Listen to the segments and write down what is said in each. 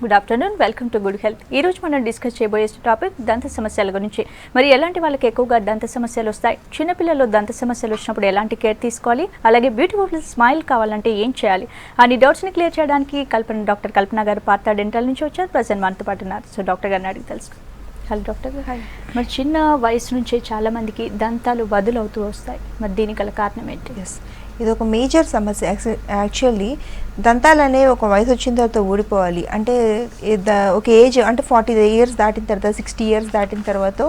Good afternoon, welcome to good health. ఈ రోజు మనం డిస్కస్ చేయబోయే టాపిక్ దంత సమస్యల గురించి. మరి ఎలాంటి వాళ్ళకి ఎక్కువగా దంత సమస్యలు వస్తాయి, చిన్నపిల్లల్లో దంత సమస్యలు వచ్చినప్పుడు ఎలాంటి కేర్ తీసుకోవాలి, అలాగే బ్యూటిఫుల్ స్మైల్ కావాలంటే ఏం చేయాలి అని డౌట్స్ని క్లియర్ చేయడానికి డాక్టర్ కల్పన గారు పార్థ డెంటల్ నుంచి వచ్చారు. ప్రజెంట్ మనతో పాటు ఉన్నారు. సో డాక్టర్ గారిని అడిగి తెలుసుకో. హలో డాక్టర్ గారు. హాయ్. మరి చిన్న వయసు నుంచే చాలామందికి దంతాలు వదులవుతూ వస్తాయి. మరి దీనికి గల కారణం ఏంటి? ఇది ఒక మేజర్ సమస్య. యాక్చువల్లీ దంతాలు అనేవి ఒక వయసు వచ్చిన తర్వాత ఊడిపోవాలి. అంటే ఒక ఏజ్ అంటే 40 ఇయర్స్ దాటిన తర్వాత, 60 ఇయర్స్ దాటిన తర్వాత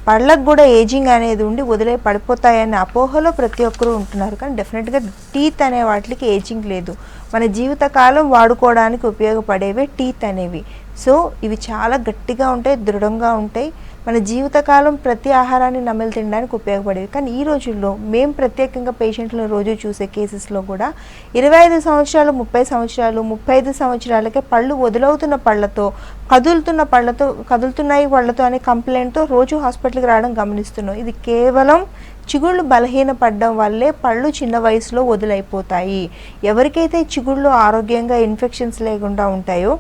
పళ్ళకు కూడా ఏజింగ్ అనేది ఉండి వదిలే పడిపోతాయనే అపోహలో ప్రతి ఒక్కరూ ఉంటున్నారు. కానీ డెఫినెట్గా టీత్ అనే వాటికి ఏజింగ్ లేదు. మన జీవితకాలం వాడుకోవడానికి ఉపయోగపడేవే టీత్ అనేవి. సో ఇవి చాలా గట్టిగా ఉంటాయి, దృఢంగా ఉంటాయి. మన జీవితకాలం ప్రతి ఆహారాన్ని నమిలి తినడానికి ఉపయోగపడేవి. కానీ ఈ రోజుల్లో మేము ప్రత్యేకంగా పేషెంట్లను రోజు చూసే కేసెస్లో కూడా 25 సంవత్సరాలు, 30 సంవత్సరాలు, 35 సంవత్సరాలకే పళ్ళు వదులవుతున్న పళ్ళతో, కదులుతున్నాయి పళ్ళతో అనే కంప్లైంట్తో రోజు హాస్పిటల్కి రావడం గమనిస్తున్నాం. ఇది కేవలం చిగుళ్ళు బలహీనపడడం వల్లే పళ్ళు చిన్న వయసులో వదులైపోతాయి. ఎవరికైతే చిగుళ్ళు ఆరోగ్యంగా ఇన్ఫెక్షన్స్ లేకుండా ఉంటాయో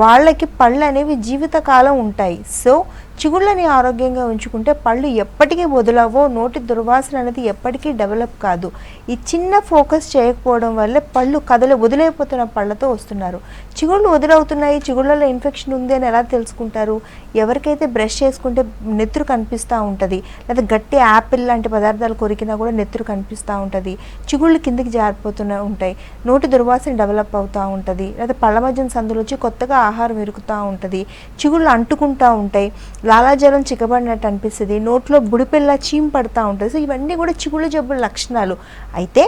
వాళ్ళకి పళ్ళు అనేవి జీవితకాలం ఉంటాయి. సో చిగుళ్ళని ఆరోగ్యంగా ఉంచుకుంటే పళ్ళు ఎప్పటికీ వదలవో, నోటి దుర్వాసన అనేది ఎప్పటికీ డెవలప్ కాదు. ఈ చిన్న ఫోకస్ చేయకపోవడం వల్లే పళ్ళు వదిలైపోతున్న పళ్ళతో వస్తున్నారు. చిగుళ్ళు వదిలవుతున్నాయి, చిగుళ్ళలో ఇన్ఫెక్షన్ ఉంది అని ఎలా తెలుసుకుంటారు? ఎవరికైతే బ్రష్ చేసుకుంటే నెత్తురు కనిపిస్తూ ఉంటుంది, లేదా గట్టి యాపిల్ లాంటి పదార్థాలు కొరికినా కూడా నెత్తురు కనిపిస్తూ ఉంటుంది, చిగుళ్ళు కిందికి జారిపోతూనే ఉంటాయి, నోటి దుర్వాసన డెవలప్ అవుతూ ఉంటుంది, లేదా పళ్ళ మధ్యన సందులు వచ్చి కొత్తగా ఆహారం ఇరుకుతూ ఉంటుంది, చిగుళ్ళు అంటుకుంటూ ఉంటాయి, లాలాజలం చిక్కబడినట్టు అనిపిస్తుంది, నోట్లో బుడిపిల్ల చీమ్ పడుతూ ఉంటుంది. సో ఇవన్నీ కూడా చిగుళ్ళ జబ్బుల లక్షణాలు. అయితే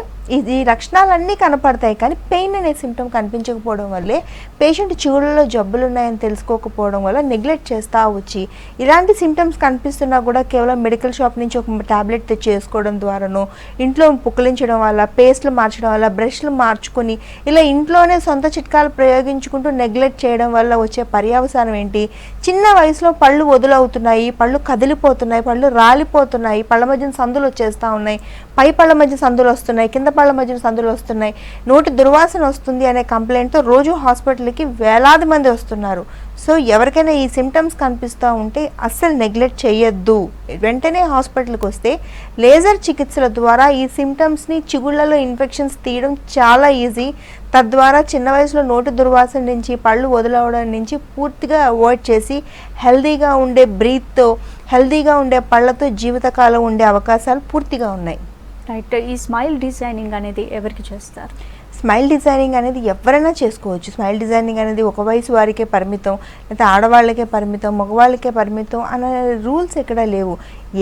ఈ లక్షణాలన్నీ కనపడతాయి, కానీ పెయిన్ అనే సిమ్టమ్ కనిపించకపోవడం వల్లే పేషెంట్ చిగుళ్ళలో జబ్బులు ఉన్నాయని తెలుసుకోకపోవడం వల్ల నెగ్లెక్ట్ చేస్తూ వచ్చి ఇలాంటి సిమ్టమ్స్ కనిపిస్తున్నా కూడా కేవలం మెడికల్ షాప్ నుంచి ఒక ట్యాబ్లెట్ తెచ్చి వేసుకోవడం ద్వారానో, ఇంట్లో పుక్కిలించడం వల్ల, పేస్ట్లు మార్చడం వల్ల, బ్రష్లు మార్చుకొని ఇలా ఇంట్లోనే సొంత చిట్కాలు ప్రయోగించుకుంటూ నెగ్లెక్ట్ చేయడం వల్ల వచ్చే పర్యవసానం ఏంటి? చిన్న వయసులో పళ్ళు వదులవుతున్నాయి, పళ్ళు కదిలిపోతున్నాయి, పళ్ళు రాలిపోతున్నాయి, పళ్ళ మధ్యన సందులు వచ్చేస్తూ ఉన్నాయి, పై పళ్ళ మధ్య సందులు వస్తున్నాయి, కింద పళ్ళ మధ్యన సందులు వస్తున్నాయి, నోటి దుర్వాసన వస్తుంది అనే కంప్లైంట్తో రోజు హాస్పిటల్కి వేలాది మంది వస్తున్నారు. సో ఎవరికైనా ఈ సిమ్టమ్స్ కనిపిస్తూ ఉంటే అస్సలు నెగ్లెక్ట్ చేయొద్దు. వెంటనే హాస్పిటల్కి వస్తే లేజర్ చికిత్సల ద్వారా ఈ సిమ్టమ్స్ని, చిగుళ్ళలో ఇన్ఫెక్షన్స్ తీయడం చాలా ఈజీ. తద్వారా చిన్న వయసులో నోటి దుర్వాసన నుంచి, పళ్ళు వదలవడం నుంచి పూర్తిగా అవాయిడ్ చేసి హెల్దీగా ఉండే బ్రీత్తో, హెల్దీగా ఉండే పళ్ళతో జీవితకాలం ఉండే అవకాశాలు పూర్తిగా ఉన్నాయి. రైట్. ఈ స్మైల్ డిజైనింగ్ అనేది ఎవరికి చేస్తారు? స్మైల్ డిజైనింగ్ అనేది ఎవరైనా చేసుకోవచ్చు. స్మైల్ డిజైనింగ్ అనేది ఒక వయసు వారికే పరిమితం, లేకపోతే ఆడవాళ్ళకే పరిమితం, మగవాళ్ళకే పరిమితం అనే రూల్స్ ఎక్కడా లేవు.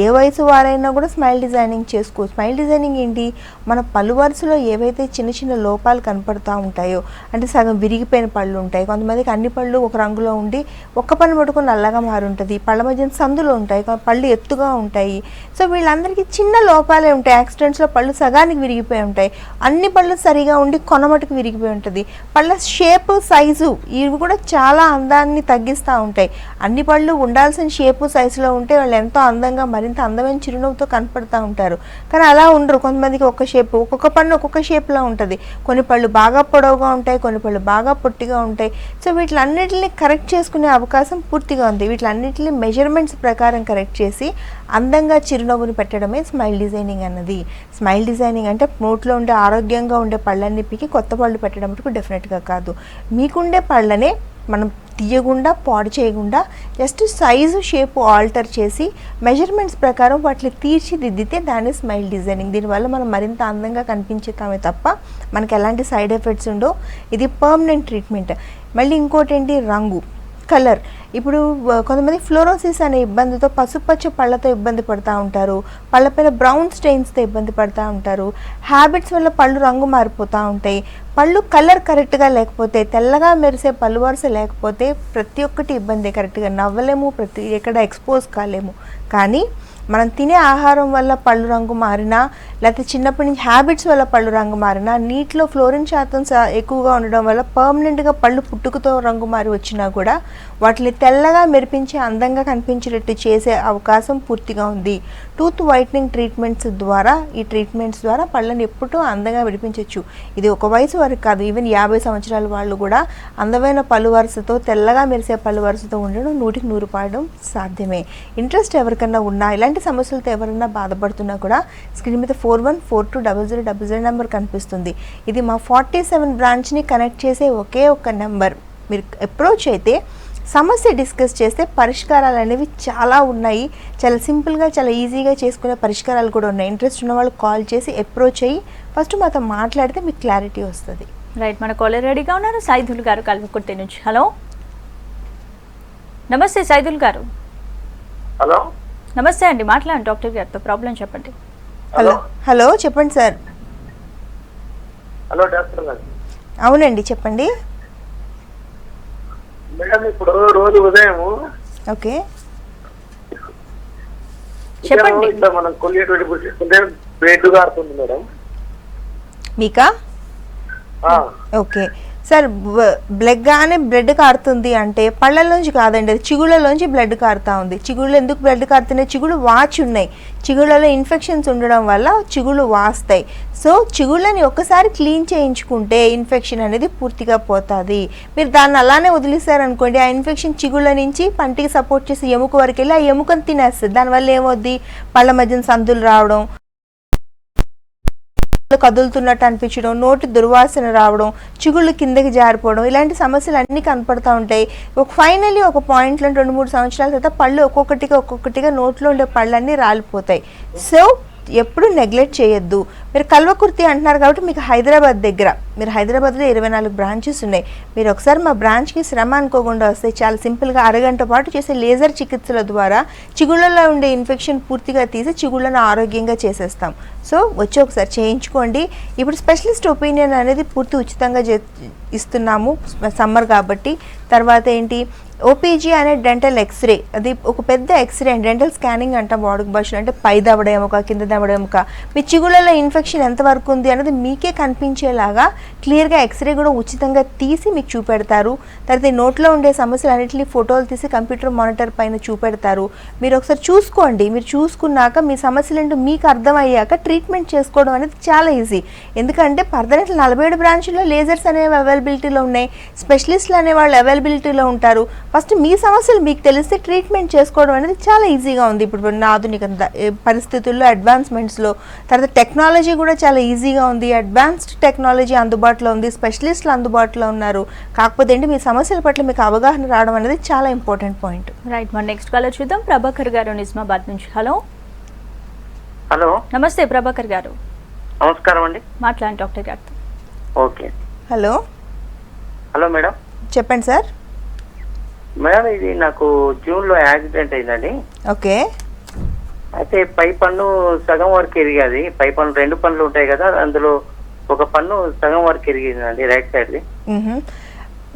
ఏ వయసు వారైనా కూడా స్మైల్ డిజైనింగ్ చేసుకోవచ్చు. స్మైల్ డిజైనింగ్ ఏంటి? మన పళ్ళు వరుసలో ఏవైతే చిన్న చిన్న లోపాలు కనపడుతూ ఉంటాయో, అంటే సగం విరిగిపోయిన పళ్ళు ఉంటాయి, కొంతమందికి అన్ని పళ్ళు ఒక రంగులో ఉండి ఒక్క పన్ను పట్టుకొని నల్లగా మారుంటుంది, పళ్ళ మధ్యన సందులు ఉంటాయి, పళ్ళు ఎత్తుగా ఉంటాయి. సో వీళ్ళందరికీ చిన్న లోపాలే ఉంటాయి. యాక్సిడెంట్స్లో పళ్ళు సగానికి విరిగిపోయి ఉంటాయి, అన్ని పళ్ళు సరిగా ఉండి కొనమటుకు విరిగిపోయి ఉంటుంది. పళ్ళ షేపు, సైజు ఇవి కూడా చాలా అందాన్ని తగ్గిస్తూ ఉంటాయి. అన్ని పళ్ళు ఉండాల్సిన షేపు, సైజులో ఉంటే వాళ్ళు ఎంతో అందంగా, మరింత అందమైన చిరునవ్వుతో కనపడుతూ ఉంటారు. కానీ అలా ఉండరు. కొంతమందికి ఒక షేపు, ఒక్కొక్క పన్ను ఒక్కొక్క షేప్లో ఉంటుంది. కొన్ని పళ్ళు బాగా పొడవుగా ఉంటాయి, కొన్ని పళ్ళు బాగా పొట్టిగా ఉంటాయి. సో వీటిలన్నిటిని కరెక్ట్ చేసుకునే అవకాశం పూర్తిగా ఉంది. వీటిలన్నిటిని మెజర్మెంట్స్ ప్రకారం కరెక్ట్ చేసి అందంగా చిరునవ్వుని పెట్టడమే స్మైల్ డిజైనింగ్ అన్నది. స్మైల్ డిజైనింగ్ అంటే నోట్లో ఉండే ఆరోగ్యంగా ఉండే పళ్ళన్ని పీకి కొత్త పళ్ళు పెట్టడం మటుకు డెఫినెట్గా కాదు. మీకుండే పళ్ళనే మనం తీయకుండా, పాడు చేయకుండా జస్ట్ సైజు, షేపు ఆల్టర్ చేసి మెజర్మెంట్స్ ప్రకారం వాటిని తీర్చిదిద్దితే దాన్ని స్మైల్ డిజైనింగ్. దీనివల్ల మనం మరింత అందంగా కనిపించుతామే తప్ప మనకి ఎలాంటి సైడ్ ఎఫెక్ట్స్ ఉండవు. ఇది పర్మనెంట్ ట్రీట్మెంట్. మళ్ళీ ఇంకోటి ఏంటి? రంగు, కలర్. ఇప్పుడు కొంతమంది ఫ్లోరోసిస్ అనే ఇబ్బందితో పసుపచ్చ పళ్ళతో ఇబ్బంది పడుతూ ఉంటారు, పళ్ళపైన బ్రౌన్ స్టెయిన్స్తో ఇబ్బంది పడుతూ ఉంటారు. హ్యాబిట్స్ వల్ల పళ్ళు రంగు మారిపోతూ ఉంటాయి. పళ్ళు కలర్ కరెక్ట్గా లేకపోతే, తెల్లగా మెరిసే పళ్ళు వరుస లేకపోతే ప్రతి ఒక్కటి ఇబ్బంది. కరెక్ట్గా నవ్వలేము, ఎక్కడ ఎక్స్పోజ్ కాలేము. కానీ మనం తినే ఆహారం వల్ల పళ్ళు రంగు మారినా, లేకపోతే చిన్నప్పటి నుంచి హ్యాబిట్స్ వల్ల పళ్ళు రంగు మారినా, నీటిలో ఫ్లోరిన్ శాతం ఎక్కువగా ఉండడం వల్ల పర్మనెంట్గా పళ్ళు పుట్టుకతో రంగు మారి వచ్చినా కూడా వాటిని తెల్లగా మెరిపించి అందంగా కనిపించేటట్టు చేసే అవకాశం పూర్తిగా ఉంది. టూత్ వైట్నింగ్ ట్రీట్మెంట్స్ ద్వారా, ఈ ట్రీట్మెంట్స్ ద్వారా పళ్ళని ఎప్పుడూ అందంగా విడిపించవచ్చు. ఇది ఒక వయసు వరకు కాదు, ఈవెన్ 50 సంవత్సరాల వాళ్ళు కూడా అందమైన పళ్ళు వరుసతో, తెల్లగా మెరిసే పళ్ళు వరుసతో ఉండడం 100కి 100 పాడడం సాధ్యమే. ఇంట్రెస్ట్ ఎవరికన్నా ఉన్నా, ఇలాంటి సమస్యలతో ఎవరైనా బాధపడుతున్నా కూడా స్క్రీన్ మీద 41420000 నెంబర్ కనిపిస్తుంది. ఇది మా 47 బ్రాంచ్ని కనెక్ట్ చేసే ఒకే ఒక్క నెంబర్. మీరు అప్రోచ్ అయితే సమస్య డిస్కస్ చేస్తే పరిష్కారాలు అనేవి చాలా ఉన్నాయి. చాలా సింపుల్గా, చాలా ఈజీగా చేసుకునే పరిష్కారాలు కూడా ఉన్నాయి. ఇంట్రెస్ట్ ఉన్న వాళ్ళు కాల్ చేసి అప్రోచ్ అయ్యి ఫస్ట్ మాతో మాట్లాడితే మీకు క్లారిటీ వస్తుంది. రైట్, మన కాలర్ రెడీగా ఉన్నారు. సైదుల్ గారు కల్వకుర్తి నుంచి. హలో, నమస్తే సైదుల్ గారు. హలో, నమస్తే అండి, మాట్లాడండి డాక్టర్ గారితో. ప్రాబ్లం చెప్పండి. హలో హలో చెప్పండి సార్. హలో డాక్టర్ గారు. అవునండి, చెప్పండి మేడం. ఇప్పుడు రోజు ఉదయం ఓకే చెప్పండి. ఇట్లా మనం కొలియేటువంటి బ్లడ్ కారుతుంది మేడం. మీకా? ఓకే సార్, బ్లడ్ కారుతుంది అంటే పళ్ళల్లోంచి కాదండి, అది చిగుళ్ళలోంచి బ్లడ్ కారుతూ ఉంది. చిగుళ్ళు ఎందుకు బ్లడ్ కారుతున్నాయి? చిగుళ్ళు వాచి ఉన్నాయి. చిగుళ్ళలో ఇన్ఫెక్షన్స్ ఉండడం వల్ల చిగుళ్ళు వాస్తాయి. సో చిగుళ్ళని ఒక్కసారి క్లీన్ చేయించుకుంటే ఇన్ఫెక్షన్ అనేది పూర్తిగా పోతుంది. మీరు దాన్ని అలానే వదిలేశారనుకోండి, ఆ ఇన్ఫెక్షన్ చిగుళ్ళ నుంచి పంటికి సపోర్ట్ చేసి ఎముక వరకు వెళ్ళి ఆ ఎముకను తినేస్తుంది. దానివల్ల ఏమవుద్ది? పళ్ళ మధ్యన సందులు రావడం, కదులుతున్నట్టు అనిపించడం, నోటి దుర్వాసన రావడం, చిగుళ్ళు కిందకి జారిపోవడం, ఇలాంటి సమస్యలు అన్నీ కనపడుతూ ఉంటాయి. ఫైనలీ ఒక పాయింట్లో 2-3 సంవత్సరాల తర్వాత పళ్ళు ఒక్కొక్కటిగా నోట్లో ఉండే పళ్ళన్నీ రాలిపోతాయి. సో ఎప్పుడు నెగ్లెక్ట్ చేయొద్దు. మీరు కల్వకుర్తి అంటున్నారు కాబట్టి మీకు హైదరాబాద్ దగ్గర, మీరు హైదరాబాద్లో 24 బ్రాంచెస్ ఉన్నాయి. మీరు ఒకసారి మా బ్రాంచ్కి శ్రమ అనుకోకుండా వస్తే చాలా సింపుల్గా అరగంట పాటు చేసే లేజర్ చికిత్సల ద్వారా చిగుళ్ళలో ఉండే ఇన్ఫెక్షన్ పూర్తిగా తీసి చిగుళ్ళను ఆరోగ్యంగా చేసేస్తాం. సో వచ్చి ఒకసారి చేయించుకోండి. ఇప్పుడు స్పెషలిస్ట్ ఒపీనియన్ అనేది పూర్తి ఉచితంగా ఇస్తున్నాము, సమ్మర్ కాబట్టి. తర్వాత ఏంటి, ఓపీజీ అనే డెంటల్ ఎక్స్రే, అది ఒక పెద్ద ఎక్స్రే, డెంటల్ స్కానింగ్ అంటాం వాడుక భాషలో. అంటే పై దవడ ఎముక, కింద దవడ ఎముక, మీ చిగుళ్ళలో ఇన్ఫెక్షన్ ఎంతవరకు ఉంది అనేది మీకే కనిపించేలాగా క్లియర్గా ఎక్స్రే కూడా ఉచితంగా తీసి మీకు చూపెడతారు. తర్వాత నోట్లో ఉండే సమస్యలు అన్నింటినీ ఫోటోలు తీసి కంప్యూటర్ మానిటర్ పైన చూపెడతారు. మీరు ఒకసారి చూసుకోండి. మీరు చూసుకున్నాక మీ సమస్యలు ఏంటో మీకు అర్థమయ్యాక ట్రీట్మెంట్ చేసుకోవడం అనేది చాలా ఈజీ. ఎందుకంటే పర్దనెట్లు 47 బ్రాంచ్లో లేజర్స్ అనేవి అవైలబిలిటీలో ఉన్నాయి, స్పెషలిస్టులు అనేవాళ్ళు అవైలబిలిటీలో ఉంటారు. ఫస్ట్ మీ సమస్యలు మీకు తెలిస్తే ట్రీట్మెంట్ చేసుకోవడం అనేది చాలా ఈజీగా ఉంది. ఇప్పుడు ఆధునిక పరిస్థితుల్లో, అడ్వాన్స్మెంట్స్లో, తర్వాత టెక్నాలజీ కూడా చాలా ఈజీగా ఉంది. అడ్వాన్స్డ్ టెక్నాలజీ అందుబాటులో ఉంది, స్పెషలిస్టులు అందుబాటులో ఉన్నారు. కాకపోతే ఏంటి, మీ సమస్యల పట్ల మీకు అవగాహన రావడం అనేది చాలా ఇంపార్టెంట్ పాయింట్. రైట్, మన నెక్స్ట్ కాలర్ చూద్దాం. ప్రభాకర్ గారు నిజామాబాద్ నుంచి. హలో హలో, నమస్తే ప్రభాకర్ గారు. నమస్కారం అండి, మాట్లాడండి డాక్టర్ గారితో. ఓకే. Hello hello madam. చెప్పండి సార్. మేడం, ఇది నాకు జూన్లో యాక్సిడెంట్ అయిందండి. ఓకే. అయితే పై పన్ను సగం వరకు ఇరిగాది. పై పన్ను 2 పన్నులు ఉంటాయి కదా, అందులో ఒక పన్ను సగం వరకు ఇరిగిందండి, రైట్ సైడ్ది.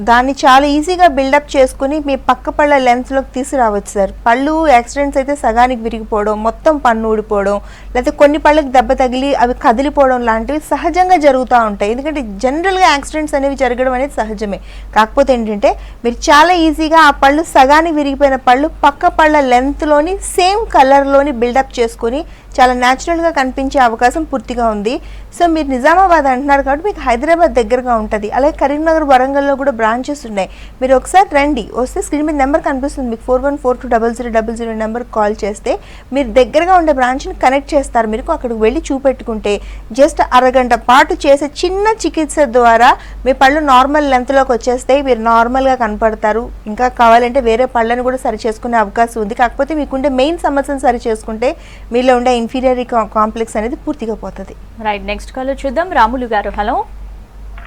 దాన్ని చాలా ఈజీగా బిల్డప్ చేసుకుని మీ పక్క పళ్ళ లెన్స్లోకి తీసుకురావచ్చు సార్. పళ్ళు యాక్సిడెంట్స్ అయితే సగానికి విరిగిపోవడం, మొత్తం పన్ను ఊడిపోవడం, లేకపోతే కొన్ని పళ్ళకి దెబ్బ తగిలి అవి కదిలిపోవడం లాంటివి సహజంగా జరుగుతూ ఉంటాయి. ఎందుకంటే జనరల్గా యాక్సిడెంట్స్ అనేవి జరగడం అనేది సహజమే. కాకపోతే ఏంటంటే మీరు చాలా ఈజీగా ఆ పళ్ళు సగానికి విరిగిపోయిన పళ్ళు పక్క పళ్ళ లెంత్లోని సేమ్ కలర్లోని బిల్డప్ చేసుకొని చాలా న్యాచురల్గా కనిపించే అవకాశం పూర్తిగా ఉంది. సో మీరు నిజామాబాద్ అంటున్నారు కాబట్టి మీకు హైదరాబాద్ దగ్గరగా ఉంటుంది. అలాగే కరీంనగర్, వరంగల్లో కూడా బ్రాంచెస్ ఉన్నాయి. మీరు ఒకసారి రండి, వస్తే స్క్రీన్ మీద నెంబర్ కనిపిస్తుంది మీకు, 41420000 నెంబర్కి కాల్ చేస్తే మీరు దగ్గరగా ఉండే బ్రాంచ్ని కనెక్ట్ చేస్తారు. మీరు అక్కడికి వెళ్ళి చూపెట్టుకుంటే జస్ట్ అరగంట పాటు చేసే చిన్న చికిత్స ద్వారా మీ పళ్ళు నార్మల్ లెంత్లోకి వచ్చేస్తాయి. మీరు నార్మల్గా కనపడతారు. ఇంకా కావాలంటే వేరే పళ్ళని కూడా సరి చేసుకునే అవకాశం ఉంది. కాకపోతే మీకుండే మెయిన్ సమస్యను సరి చేసుకుంటే మీలో ఉండే ఇన్ఫీరియరీ కాంప్లెక్స్ అనేది పూర్తిగా పోతుంది. రైట్, నెక్స్ట్ కాలర్ చూద్దాం. రాములు గారు. హలో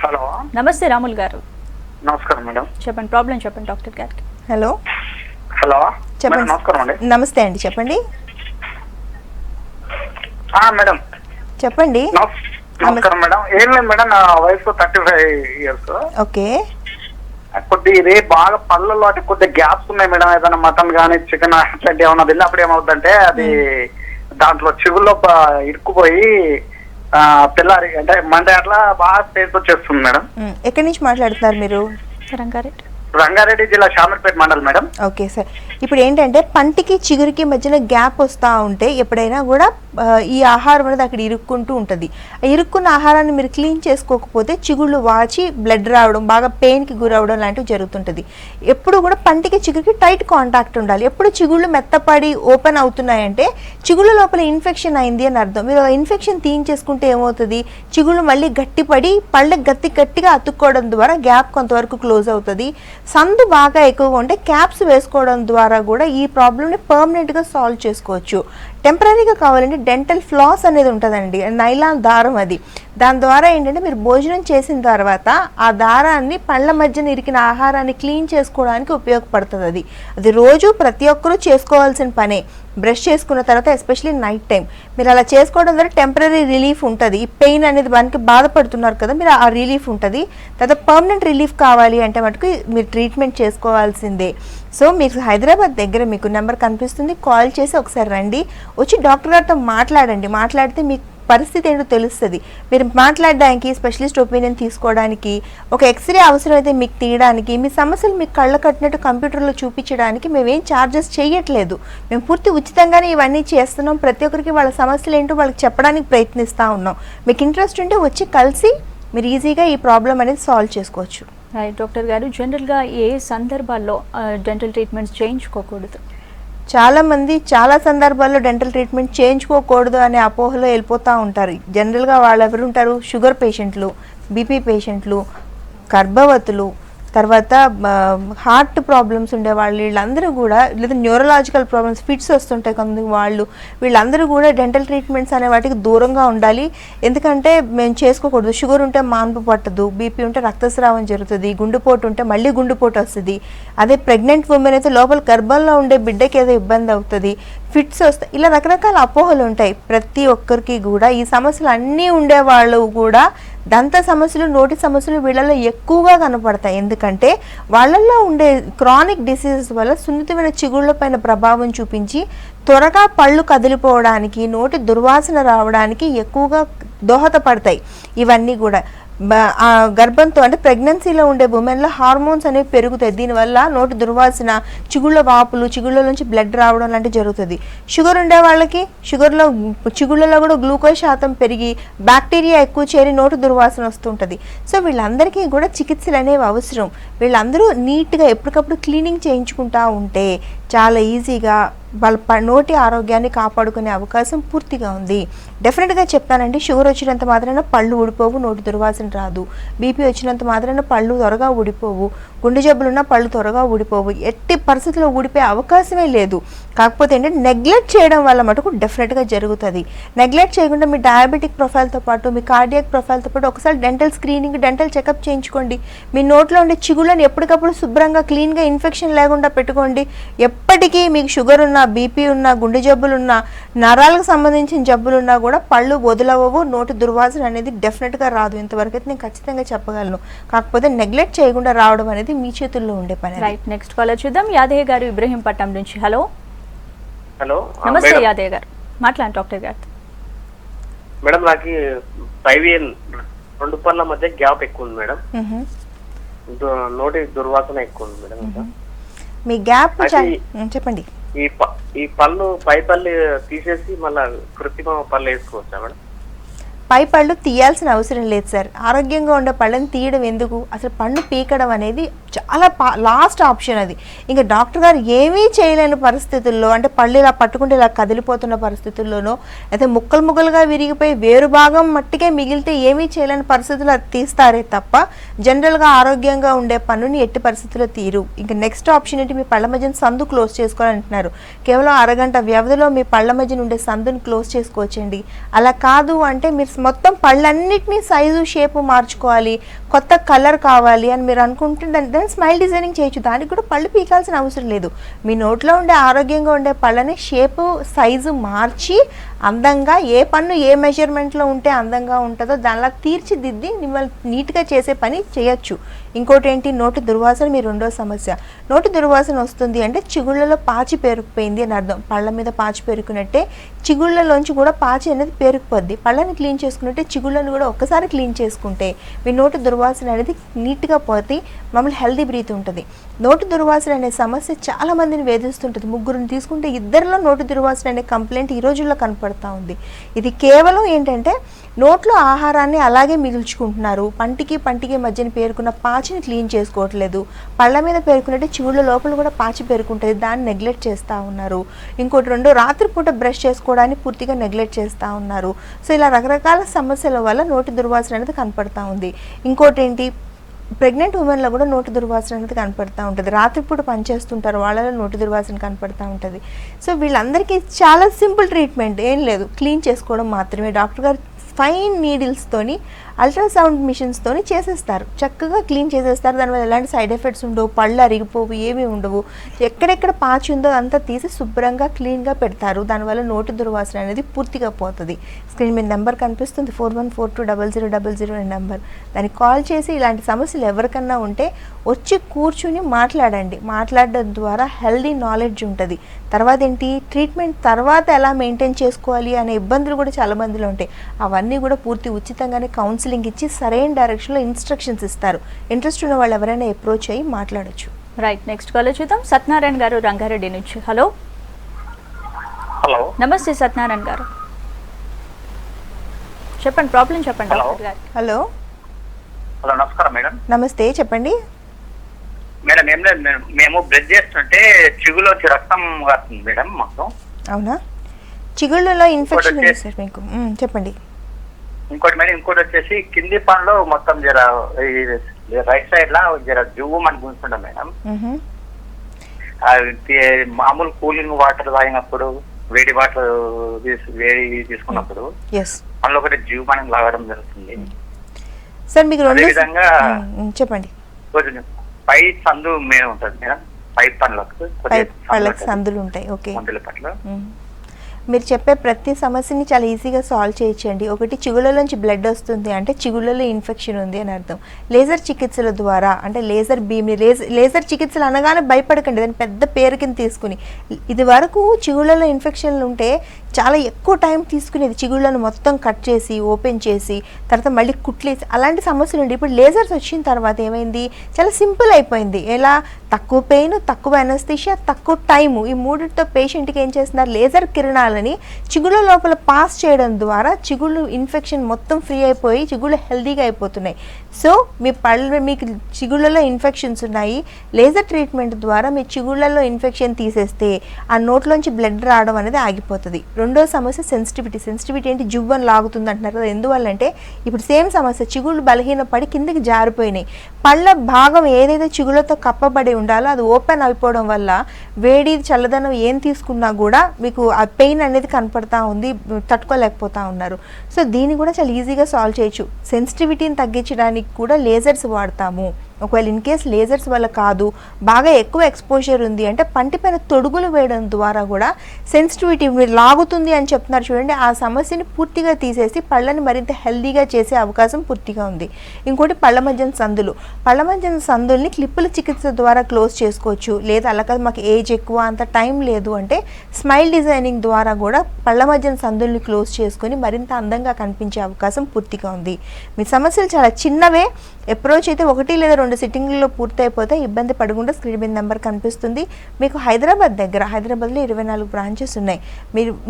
హలో, నమస్తే రాములు గారు. నమస్కారం మేడం. చెప్పండి, ప్రాబ్లం చెప్పండి డాక్టర్ గారికి. హలో హలో, చెప్పండి. నమస్కారం అండి. నమస్తే అండి, చెప్పండి. మేడం చెప్పండి. నమస్కారం మేడం. ఏం లేదు మేడం, నా వయసు 35 years. ఓకే. కొద్దిగా ఇది బాగా పళ్ళలో అంటే కొద్దిగా గ్యాప్స్ ఉన్నాయి మేడం. ఏదైనా మటన్ కానీ చికెన్ అట్లాంటి ఏమన్నా తిన్నప్పుడు ఏమవుతుందంటే అది దాంట్లో చిగుల్లో ఇరుక్కుపోయి తెల్లారి అంటే మండే అట్లా బాగా టేస్ట్ వచ్చేస్తుంది మేడం. ఎక్కడి నుంచి మాట్లాడుతున్నారు మీరు? రంగారెడ్డి జిల్లా Shamirpet mandal madam. Okay sir, ఇప్పుడు ఏంటంటే పంటికి చిగురికి మధ్యన గ్యాప్ వస్తూ ఉంటే ఎప్పుడైనా కూడా ఈ ఆహారం అనేది అక్కడ ఇరుక్కుంటూ ఉంటుంది. ఇరుక్కున్న ఆహారాన్ని మీరు క్లీన్ చేసుకోకపోతే చిగుళ్ళు వాచి బ్లడ్ రావడం, బాగా పెయిన్కి గురవడం లాంటివి జరుగుతుంటుంది. ఎప్పుడు కూడా పంటికి చిగురికి టైట్ కాంటాక్ట్ ఉండాలి. ఎప్పుడు చిగుళ్ళు మెత్తపడి ఓపెన్ అవుతున్నాయంటే చిగుళ్ళ లోపల ఇన్ఫెక్షన్ అయింది అని అర్థం. మీరు ఇన్ఫెక్షన్ తీయించేసుకుంటే ఏమవుతుంది, చిగుళ్ళు మళ్ళీ గట్టిపడి పళ్ళకి గట్టిగా అతుక్కోవడం ద్వారా గ్యాప్ కొంతవరకు క్లోజ్ అవుతుంది. సందు బాగా ఎక్కువగా ఉంటే క్యాప్స్ వేసుకోవడం ద్వారా కూడా ఈ ప్రాబ్లమ్ని పర్మనెంట్గా సాల్వ్ చేసుకోవచ్చు. టెంపరీగా కావాలంటే డెంటల్ ఫ్లాస్ అనేది ఉంటుందండి, నైలాన్ దారం. అది దాని ద్వారా ఏంటంటే మీరు భోజనం చేసిన తర్వాత ఆ దారాన్ని పళ్ళ మధ్యన ఇరికిన ఆహారాన్ని క్లీన్ చేసుకోవడానికి ఉపయోగపడుతుంది. అది రోజు ప్రతి ఒక్కరూ చేసుకోవాల్సిన పనే. బ్రష్ చేసుకున్న తర్వాత ఎస్పెషలీ నైట్ టైం మీరు అలా చేసుకోవడం ద్వారా టెంపరీ రిలీఫ్ ఉంటుంది. ఈ పెయిన్ అనేది మనకి బాధపడుతున్నారు కదా, మీరు ఆ రిలీఫ్ ఉంటుంది. తర్వాత పర్మనెంట్ రిలీఫ్ కావాలి అంటే మటుకు మీరు ట్రీట్మెంట్ చేసుకోవాల్సిందే. సో మీకు హైదరాబాద్ దగ్గర మీకు నెంబర్ కనిపిస్తుంది, కాల్ చేసి ఒకసారి రండి, వచ్చి డాక్టర్ గారితో మాట్లాడితే మీకు పరిస్థితి ఏంటో తెలుస్తుంది. మీరు మాట్లాడడానికి, స్పెషలిస్ట్ ఒపీనియన్ తీసుకోవడానికి, ఒక ఎక్స్రే అవసరమైతే మీకు తీయడానికి, మీ సమస్యలు మీకు కళ్ళ కట్టినట్టు కంప్యూటర్లో చూపించడానికి మేమేం ఛార్జెస్ చేయట్లేదు. మేము పూర్తి ఉచితంగానే ఇవన్నీ చేస్తున్నాం. ప్రతి ఒక్కరికి వాళ్ళ సమస్యలు ఏంటో వాళ్ళకి చెప్పడానికి ప్రయత్నిస్తూ ఉన్నాం. మీకు ఇంట్రెస్ట్ ఉంటే వచ్చి కలిసి మీరు ఈజీగా ఈ ప్రాబ్లం అనేది సాల్వ్ చేసుకోవచ్చు. డాక్టర్ గారు, జనరల్గా ఏ సందర్భాల్లో డెంటల్ ట్రీట్మెంట్స్ చేయించుకోకూడదు? చాలామంది చాలా సందర్భాల్లో డెంటల్ ట్రీట్మెంట్ చేయించుకోకూడదు అనే అపోహలో వెళ్ళిపోతూ ఉంటారు. జనరల్గా వాళ్ళు ఎవరు ఉంటారు, షుగర్ పేషెంట్లు, బీపీ పేషెంట్లు, గర్భవతులు, తర్వాత హార్ట్ ప్రాబ్లమ్స్ ఉండేవాళ్ళు, వీళ్ళందరూ కూడా, లేదా న్యూరలాజికల్ ప్రాబ్లమ్స్, ఫిట్స్ వస్తుంటాయి కొంతమంది వీళ్ళందరూ కూడా డెంటల్ ట్రీట్మెంట్స్ అనే వాటికి దూరంగా ఉండాలి. ఎందుకంటే మేము చేసుకోకూడదు. షుగర్ ఉంటే మాన్పు పట్టదు, బీపీ ఉంటే రక్తస్రావం జరుగుతుంది, గుండెపోటు ఉంటే మళ్ళీ గుండెపోటు వస్తుంది. అదే ప్రెగ్నెంట్ ఉమెన్ అయితే లోపల గర్భంలో ఉండే బిడ్డకి ఏదో ఇబ్బంది అవుతుంది, ఫిట్స్ వస్తాయి. ఇలా రకరకాల అపోహలు ఉంటాయి. ప్రతి ఒక్కరికి కూడా ఈ సమస్యలు అన్నీ ఉండేవాళ్ళు కూడా దంత సమస్యలు, నోటి సమస్యలు వీళ్ళల్లో ఎక్కువగా కనపడతాయి. ఎందుకంటే వాళ్ళల్లో ఉండే క్రానిక్ డిసీజెస్ వల్ల సున్నితమైన చిగుళ్ళ పైన ప్రభావం చూపించి త్వరగా పళ్ళు కదిలిపోవడానికి, నోటి దుర్వాసన రావడానికి ఎక్కువగా దోహదపడతాయి. ఇవన్నీ కూడా గర్భంతో అంటే ప్రెగ్నెన్సీలో ఉండే ఉమెన్లో హార్మోన్స్ అనేవి పెరుగుతాయి. దీనివల్ల నోటి దుర్వాసన, చిగుళ్ళ వాపులు, చిగుళ్ళ నుంచి బ్లడ్ రావడం లాంటివి జరుగుతుంది. షుగర్ ఉండే వాళ్ళకి చిగుళ్ళలో కూడా గ్లూకోజ్ శాతం పెరిగి బ్యాక్టీరియా ఎక్కువ చేరి నోటి దుర్వాసన వస్తుంటుంది. సో వీళ్ళందరికీ కూడా చికిత్సలు అనేవి అవసరం. వీళ్ళందరూ నీట్గా ఎప్పటికప్పుడు క్లీనింగ్ చేయించుకుంటూ ఉంటే చాలా ఈజీగా వాళ్ళ నోటి ఆరోగ్యాన్ని కాపాడుకునే అవకాశం పూర్తిగా ఉంది. డెఫినెట్గా చెప్తానండి, షుగర్ వచ్చినంత మాత్రాన పళ్ళు ఊడిపోవు, నోటి దుర్వాసన రాదు. బీపీ వచ్చినంత మాత్రాన పళ్ళు త్వరగా ఊడిపోవు, గుండె జబ్బులున్న పళ్ళు త్వరగా ఊడిపోవు. ఎట్టి పరిస్థితుల్లో ఊడిపోయే అవకాశమే లేదు. కాకపోతే ఏంటంటే నెగ్లెక్ట్ చేయడం వల్ల మటుకు డెఫినెట్గా జరుగుతుంది. నెగ్లెక్ట్ చేయకుండా మీ డయాబెటిక్ ప్రొఫైల్తో పాటు, మీ కార్డియాక్ ప్రొఫైల్తో పాటు ఒకసారి డెంటల్ స్క్రీనింగ్, డెంటల్ చెకప్ చేయించుకోండి. మీ నోట్లో ఉండే చిగుళ్ళని ఎప్పటికప్పుడు శుభ్రంగా క్లీన్గా ఇన్ఫెక్షన్ లేకుండా పెట్టుకోండి. ఎప్పటికీ మీకు షుగర్ ఉన్నా, బీపీ ఉన్నా, గుండె జబ్బులున్నా, నరాలకు సంబంధించిన జబ్బులున్నా కూడా పళ్ళు వదలవవు, నోటి దుర్వాసన అనేది డెఫినెట్గా రాదు. ఇంతవరకు అయితే నేను ఖచ్చితంగా చెప్పగలను. కాకపోతే నెగ్లెక్ట్ చేయకుండా రావడం అనేది మీ చేతుల్లో ఉండే పని. రైట్, నెక్స్ట్ కాలర్ చూద్దాం. యాదయ్య గారు ఇబ్రహీంపట్నం నుంచి. హలో హలో, నమస్తే యాదయ్య గారు, మాట్లాడండి డాక్టర్ గారు. మేడం నాకు 5 years 2 పళ్ళ మధ్య గ్యాప్ ఎక్కువ ఉంది మేడం. నోటి దుర్వాసన ఎక్కువ ఉంది మేడం. మీ గ్యాప్ చెప్పండి. ఈ పళ్ళు, పై పళ్ళు తీసేసి మళ్ళీ కృత్రిమ పళ్ళు వేసుకోవచ్చా మేడం? పై పళ్ళు తీయాల్సిన అవసరం లేదు సార్. ఆరోగ్యంగా ఉండే పళ్ళని తీయడం ఎందుకు? అసలు పన్ను పీకడం అనేది చాలా లాస్ట్ ఆప్షన్. అది ఇంకా డాక్టర్ గారు ఏమీ చేయలేని పరిస్థితుల్లో, అంటే పళ్ళు ఇలా పట్టుకుంటే ఇలా కదిలిపోతున్న పరిస్థితుల్లోనో, అయితే ముక్కలుగా విరిగిపోయి వేరు భాగం మట్టికే మిగిలితే ఏమీ చేయలేని పరిస్థితుల్లో అది తీస్తారే తప్ప జనరల్గా ఆరోగ్యంగా ఉండే పన్నుని ఎట్టి పరిస్థితుల్లో తీరు. ఇంకా నెక్స్ట్ ఆప్షన్ ఏంటి, మీ పళ్ళ మధ్యన సందు క్లోజ్ చేసుకోవాలంటున్నారు. కేవలం అరగంట వ్యవధిలో మీ పళ్ళ మధ్యన ఉండే సందుని క్లోజ్ చేసుకోవచ్చండి. అలా కాదు అంటే మీరు మొత్తం పళ్ళన్నిటినీ సైజు, షేపు మార్చుకోవాలి, కొత్త కలర్ కావాలి అని మీరు అనుకుంటే దాన్ని స్మైల్ డిజైనింగ్ చేయొచ్చు. దానికి కూడా పళ్ళు పీకాల్సిన అవసరం లేదు. మీ నోట్లో ఉండే ఆరోగ్యంగా ఉండే పళ్ళని షేపు, సైజు మార్చి అందంగా, ఏ పన్ను ఏ మెజర్మెంట్లో ఉంటే అందంగా ఉంటుందో దానిలా తీర్చిదిద్ది మిమ్మల్ని నీట్గా చేసే పని చేయొచ్చు. ఇంకోటి ఏంటి, నోటి దుర్వాసన మీ రెండో సమస్య. నోటి దుర్వాసన వస్తుంది అంటే చిగుళ్ళలో పాచి పేరుకుపోయింది అని అర్థం. పళ్ళ మీద పాచి పేరుకున్నట్టే చిగుళ్ళలోంచి కూడా పాచి అనేది పేరుకుపోద్ది. పళ్ళని క్లీన్ చేసుకున్నట్టే చిగుళ్ళను కూడా ఒక్కసారి క్లీన్ చేసుకుంటే మీ నోటి దుర్వాసన అనేది నీట్గా పోతే మమ్మల్ని హెల్దీ బ్రీత్ ఉంటుంది. నోటి దుర్వాసన అనే సమస్య చాలా మందిని వేధిస్తుంటుంది. ముగ్గురిని తీసుకుంటే ఇద్దరిలో నోటి దుర్వాసన అనే కంప్లైంట్ ఈ రోజుల్లో కనపడతా ఉంది. ఇది కేవలం ఏంటంటే నోట్లో ఆహారాన్ని అలాగే మిగుల్చుకుంటున్నారు, పంటికి మధ్యన పేరుకున్న పాచిని క్లీన్ చేసుకోవట్లేదు. పళ్ళ మీద పేరుకున్నట్టే చిగుళ్ళ లోపల కూడా పాచి పేరుకుంటుంది, దాన్ని నెగ్లెక్ట్ చేస్తూ ఉన్నారు. ఇంకోటి రెండో, రాత్రిపూట బ్రష్ చేసుకోవడానికి పూర్తిగా నెగ్లెక్ట్ చేస్తూ ఉన్నారు. సో ఇలా రకరకాల సమస్యల వల్ల నోటి దుర్వాసన అనేది కనపడతా ఉంది. ఇంకోటి ఏంటి, ప్రెగ్నెంట్ ఉమెన్లో కూడా నోటి దుర్వాసన అనేది కనపడతా ఉంటుంది. రాత్రిపూట పనిచేస్తుంటారు, వాళ్ళలో నోటి దుర్వాసన కనపడతా ఉంటుంది. సో వీళ్ళందరికీ చాలా సింపుల్ ట్రీట్మెంట్, ఏం లేదు, క్లీన్ చేసుకోవడం మాత్రమే. డాక్టర్ గారు ఫైన్ నీడిల్స్తోని అల్ట్రాసౌండ్ మిషన్స్తోని చేసేస్తారు, చక్కగా క్లీన్ చేసేస్తారు. దానివల్ల ఎలాంటి సైడ్ ఎఫెక్ట్స్ ఉండవు, పళ్ళు అరిగిపోవు, ఏమీ ఉండవు. ఎక్కడెక్కడ పాచి ఉందో అంతా తీసి శుభ్రంగా క్లీన్గా పెడతారు. దానివల్ల నోటి దుర్వాసన అనేది పూర్తిగా పోతుంది. స్క్రీన్ మీద నెంబర్ కనిపిస్తుంది, 41420000 అనే నెంబర్. దానికి కాల్ చేసి ఇలాంటి సమస్యలు ఎవరికన్నా ఉంటే వచ్చి కూర్చుని మాట్లాడండి. మాట్లాడడం ద్వారా హెల్దీ నాలెడ్జ్ ఉంటుంది. తర్వాత ఏంటి, ట్రీట్మెంట్ తర్వాత ఎలా మెయింటైన్ చేసుకోవాలి అనే ఇబ్బందులు కూడా చాలా మందిలో ఉంటాయి. అవన్నీ కూడా పూర్తి ఉచితంగానే కౌన్సిలింగ్ ఇచ్చి సరైన డైరెక్షన్లో ఇన్స్ట్రక్షన్స్ ఇస్తారు. ఇంట్రెస్ట్ ఉన్న వాళ్ళు ఎవరైనా అప్రోచ్ అయ్యి మాట్లాడొచ్చు. రైట్, నెక్స్ట్ కాల్ చూద్దాం. సత్యనారాయణ గారు రంగారెడ్డి నుంచి. హలో హలో, నమస్తే సత్యనారాయణ గారు, చెప్పండి, ప్రాబ్లం చెప్పండి డాక్టర్ గారు. హలో హలో, నమస్కారం మేడం. నమస్తే, చెప్పండి. మేడం ఏం లేదు మేడం, మేము బ్రష్ చేస్తుంటే చిగులోంచి రక్తం వస్తుంది మేడం మాకు. అవునా, చిగుళ్ళలో ఇన్ఫెక్షన్ ఉంది సార్ మీకు, చెప్పండి. ఇంకోటి మేడం, ఇంకోటి వచ్చేసి కింది పనిలో మొత్తం జర రైట్ సైడ్ లా జర జువ్వు మనకు గుంటుంటాం మేడం. మామూలు కూలింగ్ వాటర్ తాగినప్పుడు, వేడి వాటర్ వేడి తీసుకున్నప్పుడు అందులో ఒకటి జీవ మనం లాగడం జరుగుతుంది సార్. మీకు రెండు విధంగా చెప్పండి. పై సందు మీద ఉంటుంది మేడం, పైప్ పనులకు సందులు ఉంటాయి. ఓకే, మందుల పట్ల మీరు చెప్పే ప్రతి సమస్యని చాలా ఈజీగా సాల్వ్ చేయొచ్చండి. ఒకటి, చిగుళ్ళలోంచి బ్లడ్ వస్తుంది అంటే చిగుళ్ళలో ఇన్ఫెక్షన్ ఉంది అని అర్థం. లేజర్ చికిత్సల ద్వారా అంటే లేజర్ బీమ్, లేజర్ చికిత్సలు అనగానే భయపడకండి, దాని పెద్ద పేరు కింద తీసుకుని. ఇది వరకు చిగుళ్ళలో ఇన్ఫెక్షన్లు ఉంటే చాలా ఎక్కువ టైం తీసుకునేది, చిగుళ్ళను మొత్తం కట్ చేసి ఓపెన్ చేసి తర్వాత మళ్ళీ కుట్లేసి అలాంటి సమస్యలు ఉండి. ఇప్పుడు లేజర్స్ వచ్చిన తర్వాత ఏమైంది, చాలా సింపుల్ అయిపోయింది. ఎలా, తక్కువ పెయిన్, తక్కువ అనస్థీషియా, తక్కువ టైము, ఈ మూడిటితో పేషెంట్కి ఏం చేస్తున్నారు, లేజర్ కిరణాలని చిగుళ్ళ లోపల పాస్ చేయడం ద్వారా చిగుళ్ళు ఇన్ఫెక్షన్ మొత్తం ఫ్రీ అయిపోయి చిగుళ్ళు హెల్దీగా అయిపోతున్నాయి. సో మీకు చిగుళ్ళలో ఇన్ఫెక్షన్స్ ఉన్నాయి, లేజర్ ట్రీట్మెంట్ ద్వారా మీ చిగుళ్ళలో ఇన్ఫెక్షన్ తీసేస్తే ఆ నోట్లోంచి బ్లడ్ రావడం అనేది ఆగిపోతుంది. రెండో సమస్య సెన్సిటివిటీ ఏంటి, జువ్వని లాగుతుంది అంటున్నారు కదా. ఎందువల్లంటే ఇప్పుడు సేమ్ సమస్య, చిగుళ్ళు బలహీనపడి కిందకి జారిపోయినాయి. పళ్ళ భాగం ఏదైతే చిగుళ్ళతో కప్పబడి ఉండాలో అది ఓపెన్ అయిపోవడం వల్ల వేడి చల్లదనం ఏం తీసుకున్నా కూడా మీకు ఆ పెయిన్ అనేది కనపడతా ఉంది, తట్టుకోలేకపోతా ఉన్నారు. సో దీన్ని కూడా చాలా ఈజీగా సాల్వ్ చేయొచ్చు. సెన్సిటివిటీని తగ్గించడానికి కూడా లేజర్స్ వాడతాము. ఒకవేళ ఇన్ కేస్ లేజర్స్ వల్ల కాదు, బాగా ఎక్కువ ఎక్స్పోజర్ ఉంది అంటే పంటి పైన తొడుగులు వేయడం ద్వారా కూడా సెన్సిటివిటీ మీరు లాగుతుంది అని చెప్తున్నారు చూడండి, ఆ సమస్యని పూర్తిగా తీసేసి పళ్ళని మరింత హెల్దీగా చేసే అవకాశం పూర్తిగా ఉంది. ఇంకోటి, పళ్ళ మధ్యన సందుల్ని క్లిప్పుల చికిత్స ద్వారా క్లోజ్ చేసుకోవచ్చు. లేదా అలా కాదు, మాకు ఏజ్ ఎక్కువ, అంత టైం లేదు అంటే స్మైల్ డిజైనింగ్ ద్వారా కూడా పళ్ళ మధ్యన సందుల్ని క్లోజ్ చేసుకొని మరింత అందంగా కనిపించే అవకాశం పూర్తిగా ఉంది. మీ సమస్యలు చాలా చిన్నవే, అప్రోచ్ అయితే 1 లేదా 2 సిట్టింగ్లలో పూర్తయిపోతే ఇబ్బంది పడకుండా స్క్రీన్ మీద నెంబర్ కనిపిస్తుంది. మీకు హైదరాబాద్లో 24 బ్రాంచెస్ ఉన్నాయి.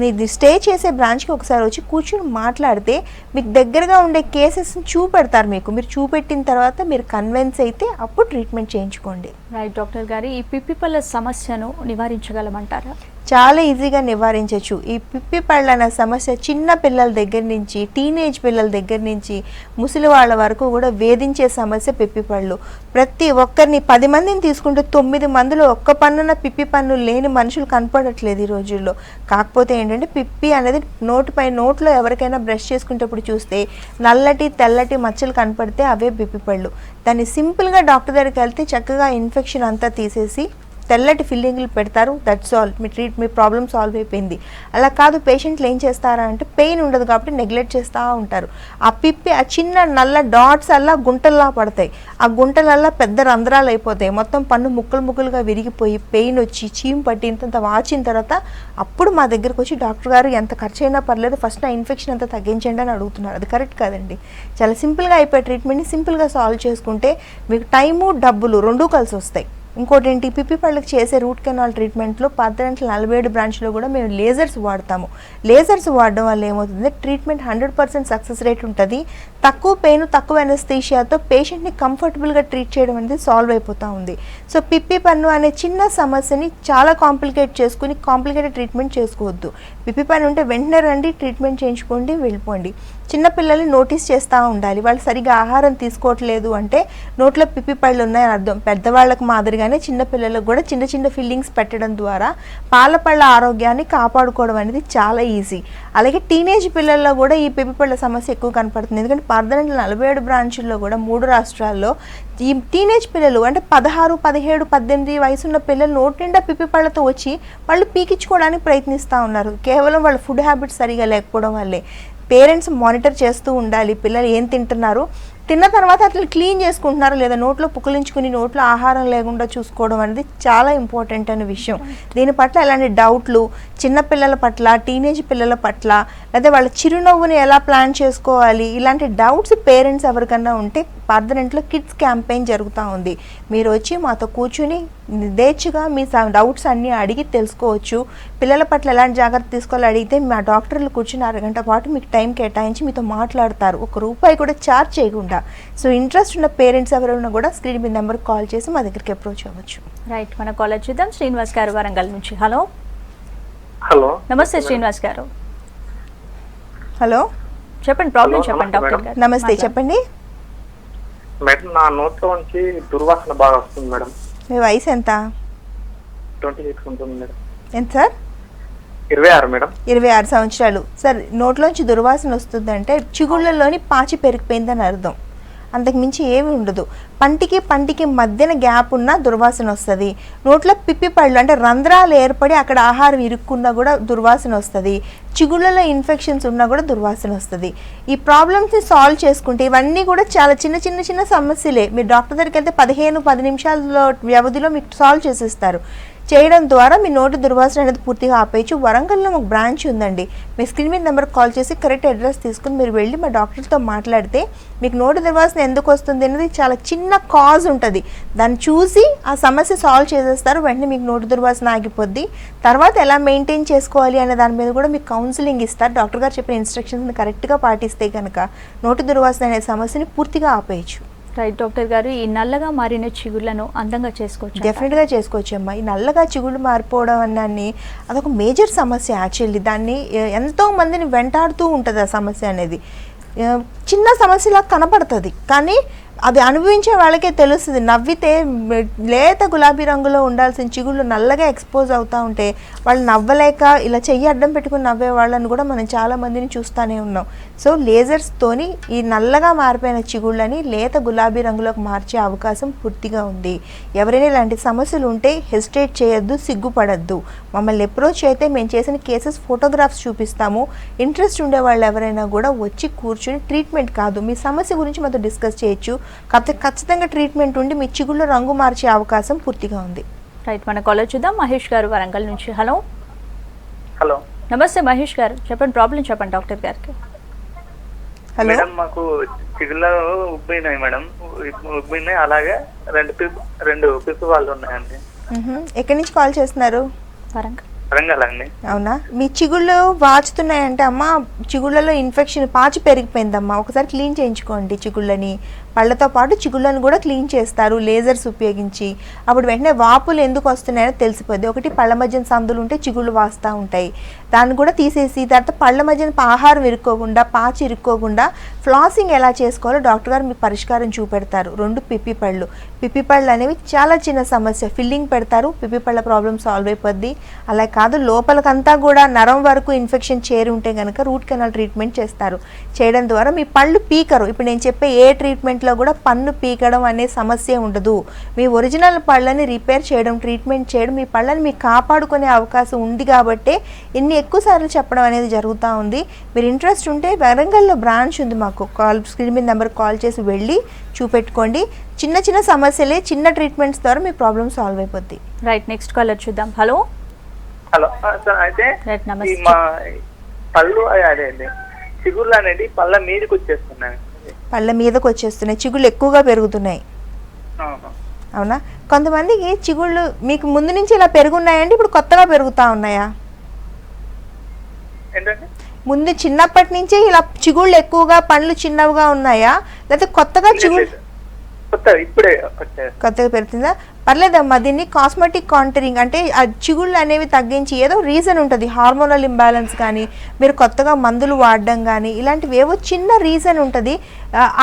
మీరు స్టే చేసే బ్రాంచ్కి ఒకసారి వచ్చి కూర్చుని మాట్లాడితే మీకు దగ్గరగా ఉండే కేసెస్ని చూపెడతారు. మీరు చూపెట్టిన తర్వాత మీరు కన్విన్స్ అయితే అప్పుడు ట్రీట్మెంట్ చేయించుకోండి. రైట్ డాక్టర్ గారు, ఈ పిప్పి పళ్ళ సమస్యను నివారించగలమంటారా? చాలా ఈజీగా నివారించవచ్చు. ఈ పిప్పి పళ్ళ అనే సమస్య చిన్న పిల్లల దగ్గర నుంచి, టీనేజ్ పిల్లల దగ్గర నుంచి ముసలి వాళ్ళ వరకు కూడా వేధించే సమస్య పిప్పి పళ్ళు. ప్రతి ఒక్కరిని 10 మందిని తీసుకుంటే 9 మందిలో ఒక్క పన్నున పిప్పి పన్ను లేని మనుషులు కనపడట్లేదు ఈ రోజుల్లో. కాకపోతే ఏంటంటే పిప్పి అనేది నోట్లో ఎవరికైనా బ్రష్ చేసుకునేటప్పుడు చూస్తే నల్లటి తెల్లటి మచ్చలు కనపడితే అవే పిప్పి పళ్ళు. దాన్ని సింపుల్గా డాక్టర్ దగ్గరికి వెళ్తే చక్కగా ఇన్ఫెక్షన్ అంతా తీసేసి తెల్లటి ఫిల్లింగ్లు పెడతారు, that's all, me problem solve అయిపోయింది. అలా కాదు, పేషెంట్లు ఏం చేస్తారా అంటే పెయిన్ ఉండదు కాబట్టి నెగ్లెక్ట్ చేస్తూ ఉంటారు. ఆ పిప్పి ఆ చిన్న నల్ల డాట్స్ అలా గుంటల్లా పడతాయి, ఆ గుంటలల్లా పెద్ద రంధ్రాలు అయిపోతాయి, మొత్తం పన్ను ముక్కలు ముక్కలుగా విరిగిపోయి పెయిన్ వచ్చి చీము పట్టి ఇంత వాచిన తర్వాత అప్పుడు మా దగ్గరకు వచ్చి డాక్టర్ గారు ఎంత ఖర్చు అయినా పర్లేదు ఫస్ట్ నా ఇన్ఫెక్షన్ అంతా తగ్గించండి అని అడుగుతున్నారు. అది కరెక్ట్ కాదండి. చాలా సింపుల్గా అయిపోయే ట్రీట్మెంట్ని సింపుల్గా సాల్వ్ చేసుకుంటే మీకు టైము డబ్బులు రెండూ కలిసి వస్తాయి. ఇంకోటి ఏంటి, పిప్పి పళ్ళకి చేసే రూట్ కెనాల్ ట్రీట్మెంట్లో 47 బ్రాంచ్లో కూడా మేము లేజర్స్ వాడతాము. లేజర్స్ వాడడం వల్ల ఏమవుతుంది, ట్రీట్మెంట్ 100% సక్సెస్ రేట్ ఉంటుంది. తక్కువ పెయిన్, తక్కువ ఎనస్థీషియాతో పేషెంట్ని కంఫర్టబుల్గా ట్రీట్ చేయడం అనేది సాల్వ్ అయిపోతూ ఉంది. సో పిప్పి పన్ను అనే చిన్న సమస్యని చాలా కాంప్లికేట్ చేసుకుని కాంప్లికేటెడ్ ట్రీట్మెంట్ చేసుకోవద్దు. పిప్పి పన్ను ఉంటే వెంటనే రండి, ట్రీట్మెంట్ చేయించుకోండి, వెళ్ళిపోండి. చిన్నపిల్లల్ని నోటీస్ చేస్తూ ఉండాలి. వాళ్ళు సరిగా ఆహారం తీసుకోవట్లేదు అంటే నోట్లో పిప్పి పళ్ళు ఉన్నాయని అర్థం. పెద్దవాళ్ళకు మాదిరిగానే చిన్నపిల్లలకు కూడా చిన్న చిన్న ఫిల్లింగ్స్ పెట్టడం ద్వారా పాల పళ్ళ ఆరోగ్యాన్ని కాపాడుకోవడం అనేది చాలా ఈజీ. అలాగే టీనేజ్ పిల్లల్లో కూడా ఈ పిప్పి పళ్ళ సమస్య ఎక్కువ కనపడుతుంది. ఎందుకంటే 47 బ్రాంచుల్లో కూడా 3 రాష్ట్రాల్లో ఈ టీనేజ్ పిల్లలు అంటే 16, 17, 18 వయసున్న పిల్లలు నోటి నిండా పిప్పి పళ్ళతో వచ్చి వాళ్ళు పీకించుకోవడానికి ప్రయత్నిస్తూ ఉన్నారు. కేవలం వాళ్ళ ఫుడ్ హ్యాబిట్స్ సరిగా లేకపోవడం వల్లే. పేరెంట్స్ మానిటర్ చేస్తూ ఉండాలి, పిల్లలు ఏం తింటున్నారు, తిన్న తర్వాత అట్లా క్లీన్ చేసుకుంటున్నారు లేదా నోట్లో పుక్కిలించుకుని నోట్లో ఆహారం లేకుండా చూసుకోవడం అనేది చాలా ఇంపార్టెంట్ అనే విషయం. దీని పట్ల ఎలాంటి డౌట్లు చిన్నపిల్లల పట్ల, టీనేజ్ పిల్లల పట్ల, లేదా వాళ్ళ చిరునవ్వుని ఎలా ప్లాన్ చేసుకోవాలి, ఇలాంటి డౌట్స్ పేరెంట్స్ ఎవరికన్నా ఉంటే పర్దనెంట్లో కిడ్స్ క్యాంపెయిన్ జరుగుతూ ఉంది. మీరు వచ్చి మాతో కూర్చుని నిదేచ్ఛగా మీ డౌట్స్ అన్నీ అడిగి తెలుసుకోవచ్చు. పిల్లల పట్ల ఎలాంటి జాగ్రత్త తీసుకోవాలో అడిగితే మా డాక్టర్లు కూర్చుని 1 గంట పాటు మీకు టైం కేటాయించి మీతో మాట్లాడతారు, ₹1 కూడా ఛార్జ్ చేయకుండా. సో ఇంట్రెస్ట్ ఉన్న పేరెంట్స్ ఎవరైనా కూడా స్క్రీన్ మీద నెంబర్కి కాల్ చేసి మా దగ్గరికి అప్రోచ్ అవ్వచ్చు. రైట్, మన కాలర్ చూద్దాం. శ్రీనివాస్ గారు వరంగల్ నుంచి. హలో హలో, నమస్తే శ్రీనివాస్ గారు. హలో చెప్పండి, ప్రాబ్లం హలో, చెప్పండి నమస్తే డాక్టర్ మేడం. గారు. నమస్తే, చెప్పండి. మేడం నా నోట్లో నుంచి దుర్వాసన బాగా వస్తుంది మేడం. మీ వయసు ఎంత? 26 ఉంటుంది మేడం. ఎంత సార్? 26 మేడం. 26 సంవత్సరాలు. సార్, నోట్లోంచి దుర్వాసన వస్తుందంటే చిగుళ్ళలోని పాచి పెరిగిపోయిందని అర్థం. అంతకు మించి ఏమి ఉండదు. పంటికి మధ్యన గ్యాప్ ఉన్న దుర్వాసన వస్తుంది. నోట్లో పిప్పి పళ్ళు అంటే రంధ్రాలు ఏర్పడి అక్కడ ఆహారం ఇరుక్కున్నా కూడా దుర్వాసన వస్తుంది. చిగుళ్ళలో ఇన్ఫెక్షన్స్ ఉన్నా కూడా దుర్వాసన వస్తుంది. ఈ ప్రాబ్లమ్స్ని సాల్వ్ చేసుకుంటే ఇవన్నీ కూడా చాలా చిన్న సమస్యలే. మీరు డాక్టర్ దగ్గరికి వెళ్తే 15-10 నిమిషాల వ్యవధిలో మీకు సాల్వ్ చేసేస్తారు. చేయడం ద్వారా మీ నోటి దుర్వాసన అనేది పూర్తిగా ఆపేయచ్చు. వరంగల్లో ఒక బ్రాంచ్ ఉందండి. మీ స్క్రీన్ మీద నెంబర్కి కాల్ చేసి కరెక్ట్ అడ్రస్ తీసుకుని మీరు వెళ్ళి మా డాక్టర్తో మాట్లాడితే మీకు నోటి దుర్వాసన ఎందుకు వస్తుంది అనేది చాలా చిన్న కాజ్ ఉంటుంది. దాన్ని చూసి ఆ సమస్య సాల్వ్ చేసేస్తారు. వెంటనే మీకు నోటి దుర్వాసన ఆగిపోద్ది. తర్వాత ఎలా మెయింటైన్ చేసుకోవాలి అనే దాని మీద కూడా మీకు కౌన్సిలింగ్ ఇస్తారు. డాక్టర్ గారు చెప్పిన ఇన్స్ట్రక్షన్స్ని కరెక్ట్గా పాటిస్తే కనుక నోటి దుర్వాసన అనే సమస్యని పూర్తిగా ఆపేయచ్చు. రైట్ డాక్టర్ గారు, ఈ నల్లగా మారిన చిగుళ్ళను అందంగా చేసుకోవచ్చు? డెఫినెట్గా చేసుకోవచ్చు అమ్మా. ఈ నల్లగా చిగుళ్ళు మారిపోవడం అన్నీ అదొక మేజర్ సమస్య. యాక్చువల్లీ దాన్ని ఎంతో మందిని వెంటాడుతూ ఉంటుంది. ఆ సమస్య అనేది చిన్న సమస్యలా కనపడుతుంది, కానీ అది అనుభవించే వాళ్ళకే తెలుస్తుంది. నవ్వితే లేత గులాబీ రంగులో ఉండాల్సిన చిగుళ్ళు నల్లగా ఎక్స్పోజ్ అవుతూ ఉంటే వాళ్ళు నవ్వలేక ఇలా చెయ్యి అడ్డం పెట్టుకుని నవ్వే వాళ్ళని కూడా మనం చాలా మందిని చూస్తూనే ఉన్నాం. సో లేజర్స్తోని ఈ నల్లగా మారిపోయిన చిగుళ్ళని లేత గులాబీ రంగులోకి మార్చే అవకాశం పూర్తిగా ఉంది. ఎవరైనా ఇలాంటి సమస్యలు ఉంటే హెసిటేట్ చేయొద్దు, సిగ్గుపడద్దు. మమ్మల్ని అప్రోచ్ అయితే మేము చేసిన కేసెస్ ఫోటోగ్రాఫ్స్ చూపిస్తాము. ఇంట్రెస్ట్ ఉండే వాళ్ళు ఎవరైనా కూడా వచ్చి కూర్చుని ట్రీట్మెంట్ కాదు మీ సమస్య గురించి మాతో డిస్కస్ చేయొచ్చు. కాకపోతే ఖచ్చితంగా ట్రీట్మెంట్ ఉండి మీ చిగుళ్ళు రంగు మార్చే అవకాశం పూర్తిగా ఉంది. రైట్, మన కాలర్ చూద్దాం. మహేష్ గారు వరంగల్ నుంచి. హలో హలో, నమస్తే మహేష్ గారు, చెప్పండి, ప్రాబ్లం చెప్పండి డాక్టర్ గారికి. హలో మేడం మాకు చిగుళ్ళు ఉబ్బినాయి మేడం, ఉబ్బినాయి. అలాగే రెండు పిప్పి వాళ్ళు ఉన్నాయండి. ఎక్కడి నుంచి కాల్ చేస్తున్నారు? వరంగల్ అండి. అవునా? మీ చిగుళ్ళు వాచుతున్నాయంటే అమ్మ చిగుళ్ళలో ఇన్ఫెక్షన్ పాచి పెరిగిపోయిందమ్మా. ఒకసారి క్లీన్ చేయించుకోండి చిగుళ్ళని. పళ్ళతో పాటు చిగుళ్ళను కూడా క్లీన్ చేస్తారు లేజర్స్ ఉపయోగించి. అప్పుడు వెంటనే వాపులు ఎందుకు వస్తున్నాయో తెలిసిపోద్ది. ఒకటి పళ్ళ మధ్యన సందులు ఉంటే చిగుళ్ళు వాస్తూ ఉంటాయి, దాన్ని కూడా తీసేసి తర్వాత పళ్ళ మధ్యన ఆహారం ఇరుక్కోకుండా పాచి ఇరుక్కోకుండా ఫ్లాసింగ్ ఎలా చేసుకోవాలో డాక్టర్ గారు మీకు పరిష్కారం చూపెడతారు. 2 పిప్పి పళ్ళు అనేవి చాలా చిన్న సమస్య. ఫిల్లింగ్ పెడతారు, పిప్పి పళ్ళ ప్రాబ్లం సాల్వ్ అయిపోద్ది. అలా కాదు లోపలకంతా కూడా నరం వరకు ఇన్ఫెక్షన్ చేరి ఉంటే కనుక రూట్ కెనాల్ ట్రీట్మెంట్ చేస్తారు. చేయడం ద్వారా మీ పళ్ళు పీకరు. ఇప్పుడు నేను చెప్పే ఏ ట్రీట్మెంట్లో కేసెస్లో కూడా పన్ను పీకడం అనే సమస్య ఉండదు. మీ ఒరిజినల్ పళ్ళని రిపేర్ చేయడం, ట్రీట్మెంట్ చేయడం, మీ పళ్ళని మీకు కాపాడుకునే అవకాశం ఉంది కాబట్టి ఇన్ని ఎక్కువ సార్లు చెప్పడం అనేది జరుగుతూ ఉంది. మీరు ఇంట్రెస్ట్ ఉంటే వరంగల్లో బ్రాంచ్ ఉంది మాకు, స్క్రీన్ మీద నెంబర్ కాల్ చేసి వెళ్ళి చూపెట్టుకోండి. చిన్న చిన్న సమస్యలే, చిన్న ట్రీట్మెంట్స్ ద్వారా మీ ప్రాబ్లమ్ సాల్వ్ అయిపోద్ది. రైట్, నెక్స్ట్ కాలర్ చూద్దాం. హలో హలో సార్, అయితే రైట్, ఈ నమస్తే. మా పళ్ళు అదే అండి చిగుళ్ళు అనేది పళ్ళ మీదకి వచ్చేస్తున్నాయి. పళ్ళ మీదకి వచ్చేస్తున్నాయి, చిగుళ్ళు ఎక్కువగా పెరుగుతున్నాయి. అవునా? కొంతమందికి చిగుళ్ళు మీకు ముందు నుంచి ఇలా పెరుగున్నాయండి, ఇప్పుడు కొత్తగా పెరుగుతూ ఉన్నాయా? ఏంటంటే ముందు చిన్నప్పటి నుంచే ఇలా చిగుళ్ళు ఎక్కువగా, పండ్లు చిన్నవిగా ఉన్నాయా, లేకపోతే కొత్తగా చిగుళ్ళు కొత్త ఇప్పుడే వచ్చాయి. కొత్తగా పెరుగుతుందా? పర్లేదమ్మా, దీన్ని కాస్మెటిక్ కాంటరింగ్ అంటే ఆ చిగుళ్ళు అనేవి తగ్గించి ఏదో రీజన్ ఉంటుంది, హార్మోనల్ ఇంబ్యాలెన్స్ కానీ, మీరు కొత్తగా మందులు వాడడం కానీ, ఇలాంటివి ఏవో చిన్న రీజన్ ఉంటుంది.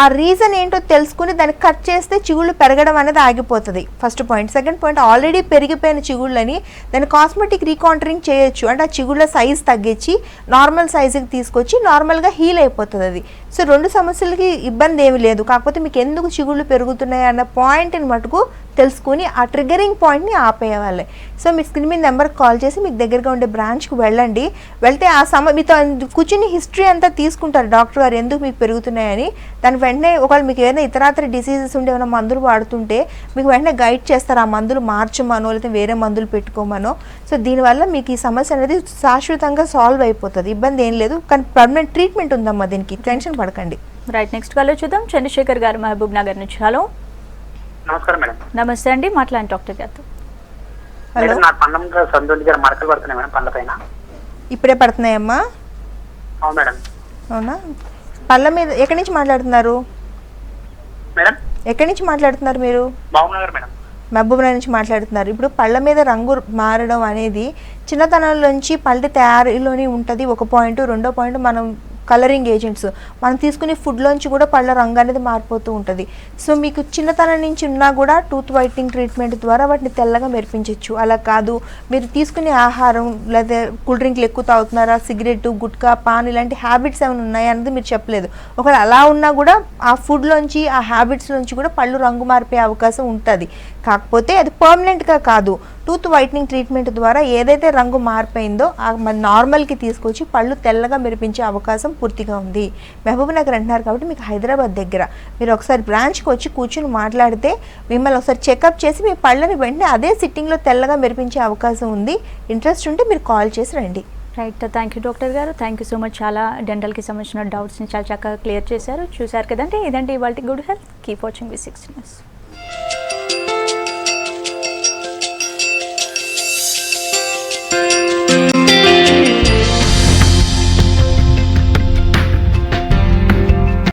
ఆ రీజన్ ఏంటో తెలుసుకుని దాన్ని కట్ చేస్తే చిగుళ్ళు పెరగడం అనేది ఆగిపోతుంది. First point. Second point, already పెరిగిపోయిన చిగుళ్ళని దాన్ని కాస్మెటిక్ రీకాంటరింగ్ చేయొచ్చు. అంటే ఆ చిగుళ్ళ సైజ్ తగ్గించి నార్మల్ సైజుకి తీసుకొచ్చి నార్మల్గా హీల్ అయిపోతుంది అది. సో రెండు సమస్యలకి ఇబ్బంది ఏమి లేదు. కాకపోతే మీకు ఎందుకు చిగుళ్ళు పెరుగుతున్నాయి అన్న పాయింట్ని మటుకు తెలుసుకుని ఆ ట్రిగరింగ్ పాయింట్ని ఆపేయవాలి. సో మీ స్క్రీన్ మీద నెంబర్కి కాల్ చేసి మీకు దగ్గరగా ఉండే బ్రాంచ్కి వెళ్ళండి. వెళ్తే ఆ మీతో కూర్చుని హిస్టరీ అంతా తీసుకుంటారు డాక్టర్ గారు ఎందుకు మీకు పెరుగుతున్నాయని. దాని వెంటనే ఒకవేళ మీకు ఏదైనా ఇతరాతర డిసీజెస్ ఉంటే ఏమైనా మందులు వాడుతుంటే మీకు వెంటనే గైడ్ చేస్తారు, ఆ మందులు మార్చమనో లేకపోతే వేరే మందులు పెట్టుకోమనో. సో దీనివల్ల మీకు ఈ సమస్య అనేది శాశ్వతంగా సాల్వ్ అయిపోతుంది, ఇబ్బంది ఏం లేదు. కానీ పర్మనెంట్ ట్రీట్మెంట్ ఉందమ్మా, దీనికి టెన్షన్ పడకండి. రైట్, నెక్స్ట్ కాలర్ చూద్దాం. చంద్రశేఖర్ గారు మహబూబ్ నగర్ నుంచి. హలో నమస్కారం మేడం. నమస్తే అండి, మాట్లాడండి డాక్టర్ గారితో. మేడం నా పన్నంగా సంతోష్ దగ్గర మరకలు పడుతున్నాయి మేడం పళ్ళ పైన. ఇప్పుడే పడుతున్నాయమ్మా? అవును మేడం. అవునా? పళ్ళ మీద ఎక్కడి నుంచి మాట్లాడుతున్నారు? మేడం ఎక్కడి నుంచి మాట్లాడుతున్నారు మీరు? మహబూబ్నగర్ మేడం. మహబూబ్నగర్ నుంచి మాట్లాడుతున్నారు. ఇప్పుడు పళ్ళ మీద రంగు మారడం అనేది చిన్నతనంలోంచి పళ్ళ తయారీలోనే ఉంటుంది ఒక పాయింట్. రెండో పాయింట్, మనం కలరింగ్ ఏజెంట్స్ మనం తీసుకునే ఫుడ్లోంచి కూడా పళ్ళ రంగు అనేది మారిపోతూ ఉంటుంది. సో మీకు చిన్నతనం నుంచి ఉన్నా కూడా టూత్ వైట్నింగ్ ట్రీట్మెంట్ ద్వారా వాటిని తెల్లగా మెరిపించవచ్చు. అలా కాదు, మీరు తీసుకునే ఆహారం లేదా కూల్ డ్రింక్లు ఎక్కువ తాగుతున్నారా, సిగరెట్, గుట్కా, పాన్ ఇలాంటి హ్యాబిట్స్ ఏమైనా ఉన్నాయా అన్నది మీరు చెప్పలేదు. ఒకవేళ అలా ఉన్నా కూడా ఆ ఫుడ్లోంచి, ఆ హ్యాబిట్స్లోంచి కూడా పళ్ళు రంగు మారిపోయే అవకాశం ఉంటుంది. కాకపోతే అది పర్మనెంట్గా కాదు, టూత్ వైట్నింగ్ ట్రీట్మెంట్ ద్వారా ఏదైతే రంగు మారిపోయిందో మన నార్మల్కి తీసుకొచ్చి పళ్ళు తెల్లగా మెరిపించే అవకాశం పూర్తిగా ఉంది. మహబూబ్ నగర్ అంటున్నారు కాబట్టి మీకు హైదరాబాద్ దగ్గర మీరు ఒకసారి బ్రాంచ్కి వచ్చి కూర్చుని మాట్లాడితే మిమ్మల్ని ఒకసారి చెకప్ చేసి మీ పళ్ళని వెంటనే అదే సిట్టింగ్లో తెల్లగా మెరిపించే అవకాశం ఉంది. ఇంట్రెస్ట్ ఉంటే మీరు కాల్ చేసి రండి. రైట్, థ్యాంక్ యూ డాక్టర్ గారు, థ్యాంక్ యూ సో మచ్. చాలా డెంటల్కి సంబంధించిన డౌట్స్ని చాలా చక్కగా క్లియర్ చేశారు. చూశారు కదండి, ఇదంటే ఇవాళ good health. Keep watching V6 News.